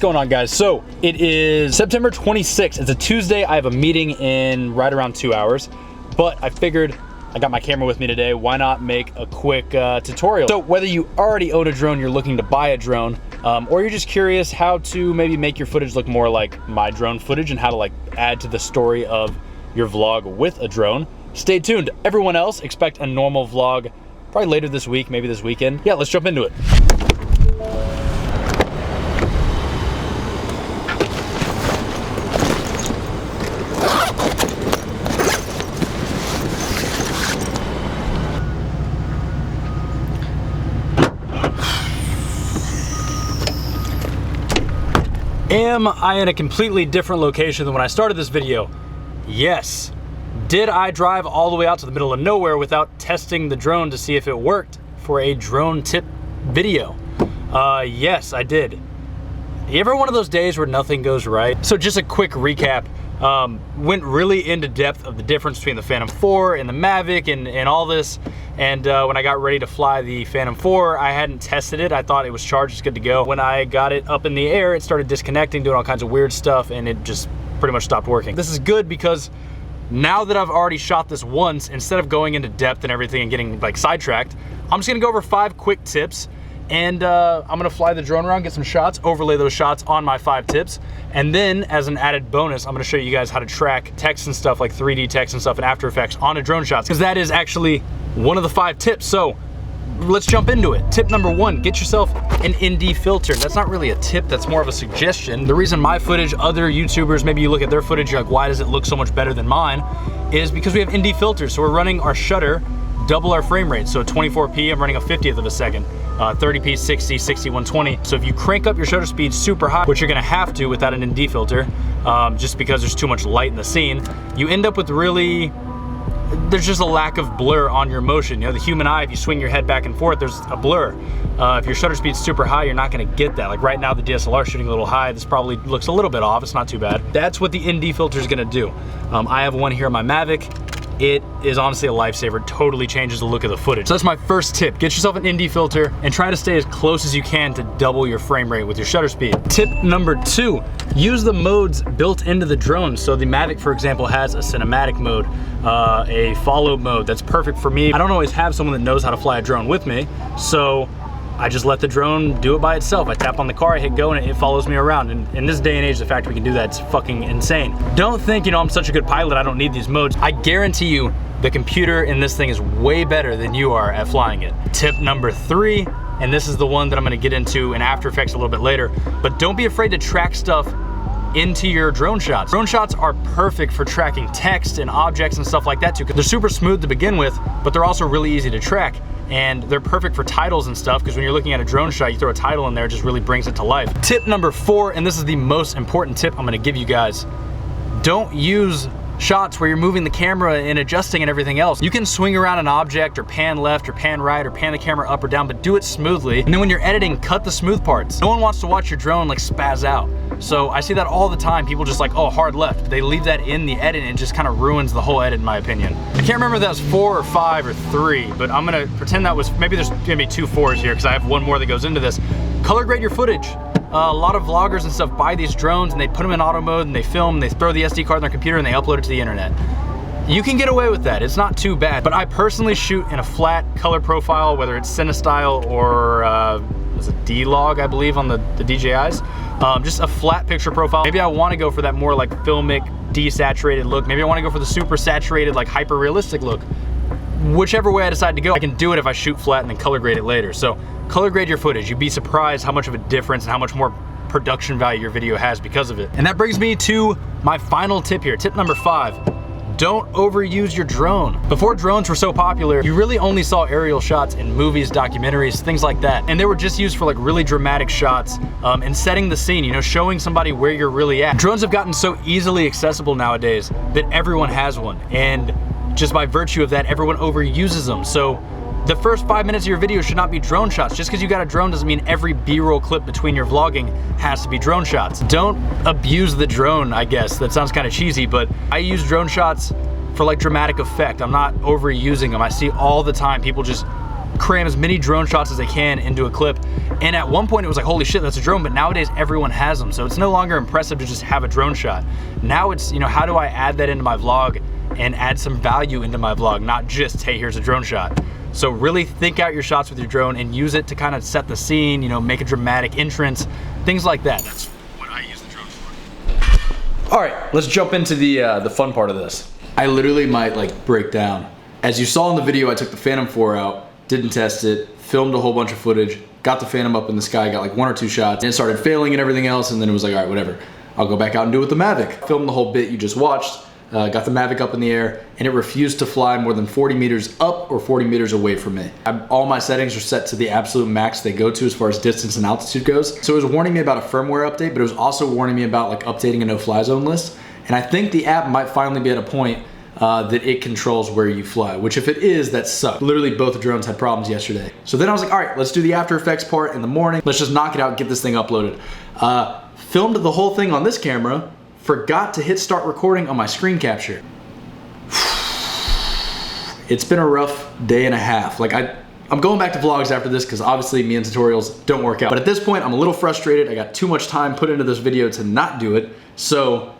going on, guys? So it is September 26th. It's a Tuesday. I have a meeting in right around 2 hours, but I figured I got my camera with me today. Why not make a quick tutorial? So whether you already own a drone, you're looking to buy a drone, or you're just curious how to maybe make your footage look more like my drone footage and how to like add to the story of your vlog with a drone, stay tuned. Everyone else, expect a normal vlog probably later this week, maybe this weekend. Yeah, let's jump into it. Am I in a completely different location than when I started this video? Yes. Did I drive all the way out to the middle of nowhere without testing the drone to see if it worked for a drone tip video? Yes, I did. You ever one of those days where nothing goes right? So just a quick recap. Went really into depth of the difference between the Phantom 4 and the Mavic and all this. And when I got ready to fly the Phantom 4, I hadn't tested it. I thought it was charged, it's good to go. When I got it up in the air, it started disconnecting, doing all kinds of weird stuff, and it just pretty much stopped working. This is good because now that I've already shot this once, instead of going into depth and everything and getting like sidetracked, I'm just gonna go over 5 quick tips, and I'm gonna fly the drone around, get some shots, overlay those shots on my 5 tips, and then as an added bonus, I'm gonna show you guys how to track text and stuff, like 3D text and stuff in After Effects on a drone shots, because that is actually one of the 5 tips. So let's jump into it. Tip number 1, get yourself an ND filter. That's not really a tip, that's more of a suggestion. The reason my footage, other YouTubers, maybe you look at their footage, you're like, why does it look so much better than mine? Is because we have ND filters. So we're running our shutter, double our frame rate. So 24p, I'm running a 50th of a second. 30p, 60, 60, 120. So if you crank up your shutter speed super high, which you're gonna have to without an ND filter, just because there's too much light in the scene, you end up with there's just a lack of blur on your motion. You know, the human eye, if you swing your head back and forth, there's a blur. If your shutter speed's super high, you're not gonna get that. Like right now, the DSLR is shooting a little high. This probably looks a little bit off, it's not too bad. That's what the ND filter is gonna do. I have one here on my Mavic. It is honestly a lifesaver, totally changes the look of the footage. So that's my first tip. Get yourself an ND filter and try to stay as close as you can to double your frame rate with your shutter speed. Tip number 2, use the modes built into the drone. So the Mavic, for example, has a cinematic mode, a follow mode that's perfect for me. I don't always have someone that knows how to fly a drone with me, so I just let the drone do it by itself. I tap on the car, I hit go, and it follows me around. And in this day and age, the fact we can do that's fucking insane. Don't think, I'm such a good pilot, I don't need these modes. I guarantee you, the computer in this thing is way better than you are at flying it. Tip number 3, and this is the one that I'm gonna get into in After Effects a little bit later, but don't be afraid to track stuff into your drone shots. Drone shots are perfect for tracking text and objects and stuff like that too, because they're super smooth to begin with, but they're also really easy to track. And they're perfect for titles and stuff, because when you're looking at a drone shot, you throw a title in there, it just really brings it to life. Tip number 4, and this is the most important tip I'm gonna give you guys. Don't use shots where you're moving the camera and adjusting and everything else. You can swing around an object or pan left or pan right or pan the camera up or down, but do it smoothly. And then when you're editing, cut the smooth parts. No one wants to watch your drone like spaz out. So I see that all the time. People just like, oh, hard left. They leave that in the edit and it just kind of ruins the whole edit in my opinion. I can't remember if that was 4 or 5 or 3, but I'm gonna pretend that was, maybe there's gonna be 2 4s here because I have one more that goes into this. Color grade your footage. A lot of vloggers and stuff buy these drones and they put them in auto mode and they film, they throw the SD card in their computer and they upload it to the internet. You can get away with that, it's not too bad. But I personally shoot in a flat color profile, whether it's CineStyle or it's a D-Log, I believe, on the DJIs. Just a flat picture profile. Maybe I wanna go for that more like filmic, desaturated look. Maybe I wanna go for the super saturated, like hyper realistic look. Whichever way I decide to go, I can do it if I shoot flat and then color grade it later. So color grade your footage. You'd be surprised how much of a difference and how much more production value your video has because of it. And that brings me to my final tip here. Tip number 5, don't overuse your drone. Before drones were so popular, you really only saw aerial shots in movies, documentaries, things like that. And they were just used for like really dramatic shots and setting the scene, showing somebody where you're really at. Drones have gotten so easily accessible nowadays that everyone has one. And just by virtue of that, everyone overuses them. So the first 5 minutes of your video should not be drone shots. Just because you got a drone doesn't mean every B-roll clip between your vlogging has to be drone shots. Don't abuse the drone, I guess. That sounds kind of cheesy, but I use drone shots for like dramatic effect. I'm not overusing them. I see all the time people just cram as many drone shots as they can into a clip. And at one point it was like, holy shit, that's a drone, but nowadays everyone has them. So it's no longer impressive to just have a drone shot. Now it's, you know, how do I add that into my vlog and add some value into my vlog, not just, hey, here's a drone shot. So really think out your shots with your drone and use it to kind of set the scene, you know, make a dramatic entrance, things like that. That's what I use the drone for. All right, let's jump into the fun part of this. I literally might like break down. As you saw in the video, I took the Phantom 4 out, didn't test it, filmed a whole bunch of footage, got the Phantom up in the sky, got like 1 or 2 shots, and it started failing and everything else, and then it was like, all right, whatever. I'll go back out and do it with the Mavic. Filmed the whole bit you just watched, got the Mavic up in the air, and it refused to fly more than 40 meters up or 40 meters away from me. All my settings are set to the absolute max they go to as far as distance and altitude goes. So it was warning me about a firmware update, but it was also warning me about like updating a no-fly zone list. And I think the app might finally be at a point that it controls where you fly, which if it is, that sucks. Literally both drones had problems yesterday. So then I was like, all right, let's do the After Effects part in the morning. Let's just knock it out and get this thing uploaded. Filmed the whole thing on this camera, forgot to hit start recording on my screen capture. It's been a rough day and a half. Like I'm going back to vlogs after this because obviously me and tutorials don't work out. But at this point, I'm a little frustrated. I got too much time put into this video to not do it. So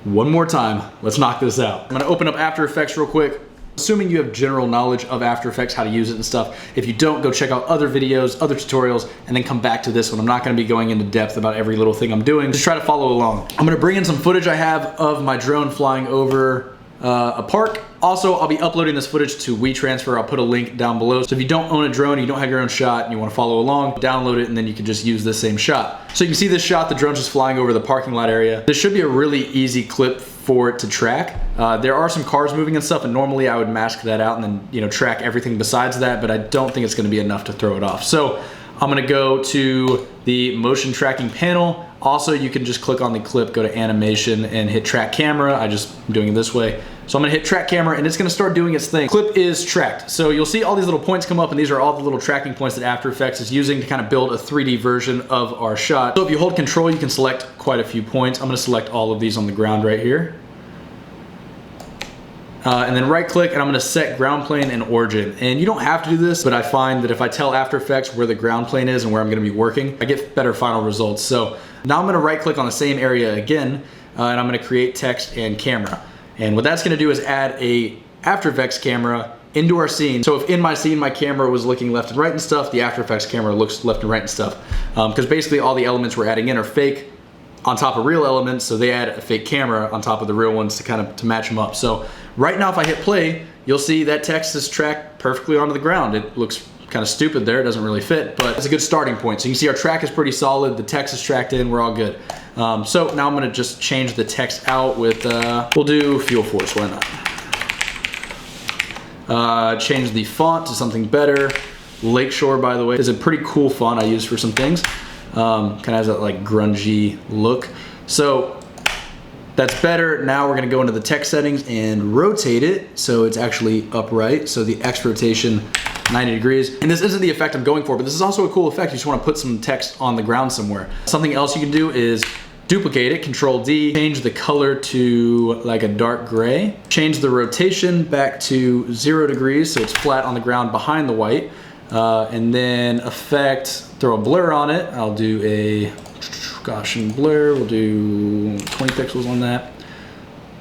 one more time, let's knock this out. I'm gonna open up After Effects real quick. Assuming you have general knowledge of After Effects, how to use it and stuff. If you don't, go check out other videos, other tutorials, and then come back to this one. I'm not gonna be going into depth about every little thing I'm doing. Just try to follow along. I'm gonna bring in some footage I have of my drone flying over a park. Also, I'll be uploading this footage to WeTransfer. I'll put a link down below. So if you don't own a drone, you don't have your own shot, and you wanna follow along, download it, and then you can just use this same shot. So you can see this shot, the drone's just flying over the parking lot area. This should be a really easy clip for it to track. There are some cars moving and stuff, and normally I would mask that out and then, you know, track everything besides that, but I don't think it's gonna be enough to throw it off. So I'm gonna go to the motion tracking panel. Also, you can just click on the clip, go to animation, and hit track camera. I'm doing it this way. So I'm gonna hit track camera, and it's gonna start doing its thing. Clip is tracked. So you'll see all these little points come up, and these are all the little tracking points that After Effects is using to kind of build a 3D version of our shot. So if you hold control, you can select quite a few points. I'm gonna select all of these on the ground right here. And then right click, and I'm gonna set ground plane and origin. And you don't have to do this, but I find that if I tell After Effects where the ground plane is and where I'm gonna be working, I get better final results. So now I'm gonna right click on the same area again, and I'm gonna create text and camera. And what that's gonna do is add a After Effects camera into our scene. So if in my scene my camera was looking left and right and stuff, the After Effects camera looks left and right and stuff. Because basically all the elements we're adding in are fake on top of real elements, so they add a fake camera on top of the real ones to kind of to match them up. So right now if I hit play, you'll see that text is tracked perfectly onto the ground. It looks kind of stupid there, it doesn't really fit, but it's a good starting point. So you can see our track is pretty solid, the text is tracked in, we're all good. So now I'm gonna just change the text out with, we'll do Fuel Force, why not? Change the font to something better. Lakeshore, by the way, is a pretty cool font I use for some things. Kind of has that like grungy look. So that's better. Now we're gonna go into the text settings and rotate it so it's actually upright. So the X rotation, 90 degrees. And this isn't the effect I'm going for, but this is also a cool effect. You just wanna put some text on the ground somewhere. Something else you can do is duplicate it, Control D, change the color to like a dark gray, change the rotation back to 0 degrees so it's flat on the ground behind the white, and then effect, throw a blur on it. I'll do a Gaussian blur, we'll do 20 pixels on that.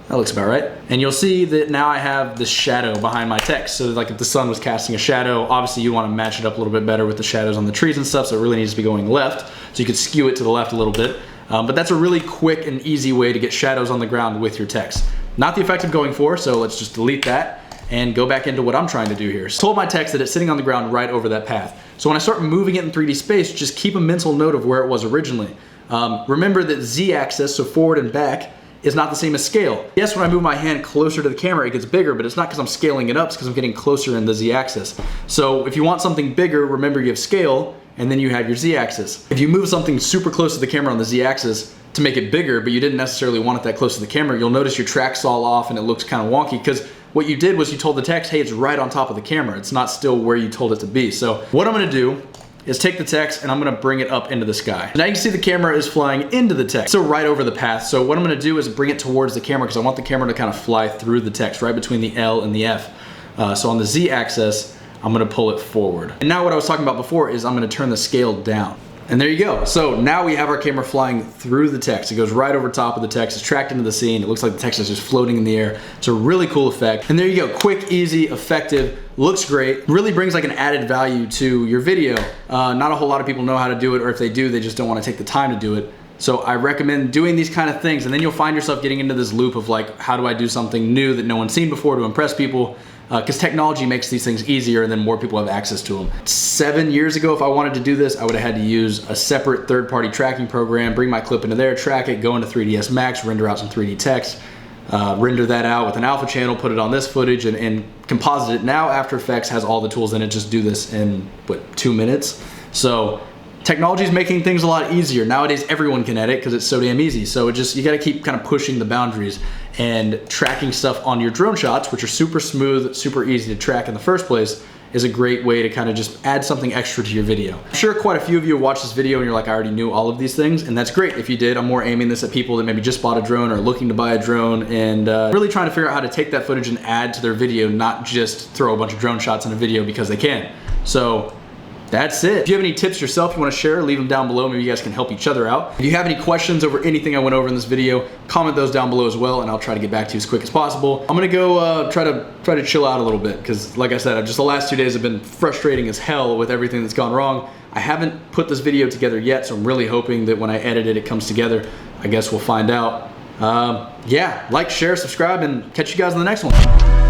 That looks about right. And you'll see that now I have this shadow behind my text. So like if the sun was casting a shadow, obviously you want to match it up a little bit better with the shadows on the trees and stuff, so it really needs to be going left. So you could skew it to the left a little bit. But that's a really quick and easy way to get shadows on the ground with your text. Not the effect I'm going for, so let's just delete that and go back into what I'm trying to do here. So I told my text that it's sitting on the ground right over that path. So when I start moving it in 3D space, just keep a mental note of where it was originally. Remember that Z-axis, so forward and back, is not the same as scale. Yes, when I move my hand closer to the camera, it gets bigger, but it's not because I'm scaling it up, it's because I'm getting closer in the Z-axis. So if you want something bigger, remember you have scale, and then you have your Z-axis. If you move something super close to the camera on the Z-axis to make it bigger, but you didn't necessarily want it that close to the camera, you'll notice your track's all off and it looks kind of wonky, because what you did was you told the text, hey, it's right on top of the camera. It's not still where you told it to be. So what I'm gonna do is take the text and I'm gonna bring it up into the sky. Now you can see the camera is flying into the text, so right over the path. So what I'm gonna do is bring it towards the camera because I want the camera to kind of fly through the text, right between the L and the F. So on the Z-axis, I'm gonna pull it forward. And now what I was talking about before is I'm gonna turn the scale down. And there you go. So now we have our camera flying through the text. It goes right over top of the text. It's tracked into the scene. It looks like the text is just floating in the air. It's a really cool effect. And there you go. Quick, easy, effective. Looks great. Really brings like an added value to your video. Not a whole lot of people know how to do it, or if they do, they just don't want to take the time to do it. So I recommend doing these kind of things, and then you'll find yourself getting into this loop of like, how do I do something new that no one's seen before to impress people? Because technology makes these things easier, and then more people have access to them. 7 years ago, if I wanted to do this, I would have had to use a separate third-party tracking program, bring my clip into there, track it, go into 3ds Max, render out some 3D text, render that out with an alpha channel, put it on this footage, and composite it. Now After Effects has all the tools in it. Just do this in, what, 2 minutes? So technology is making things a lot easier. Nowadays, everyone can edit because it's so damn easy. So you gotta keep kind of pushing the boundaries, and tracking stuff on your drone shots, which are super smooth, super easy to track in the first place, is a great way to kind of just add something extra to your video. I'm sure quite a few of you have watched this video and you're like, I already knew all of these things, and that's great if you did. I'm more aiming this at people that maybe just bought a drone or looking to buy a drone, and really trying to figure out how to take that footage and add to their video, not just throw a bunch of drone shots in a video because they can. So that's it. If you have any tips yourself you want to share, leave them down below. Maybe you guys can help each other out. If you have any questions over anything I went over in this video, comment those down below as well, and I'll try to get back to you as quick as possible. I'm gonna go try to chill out a little bit, because like I said, just the last 2 days have been frustrating as hell with everything that's gone wrong. I haven't put this video together yet, so I'm really hoping that when I edit it, it comes together. I guess we'll find out. Yeah, like, share, subscribe, and catch you guys in the next one.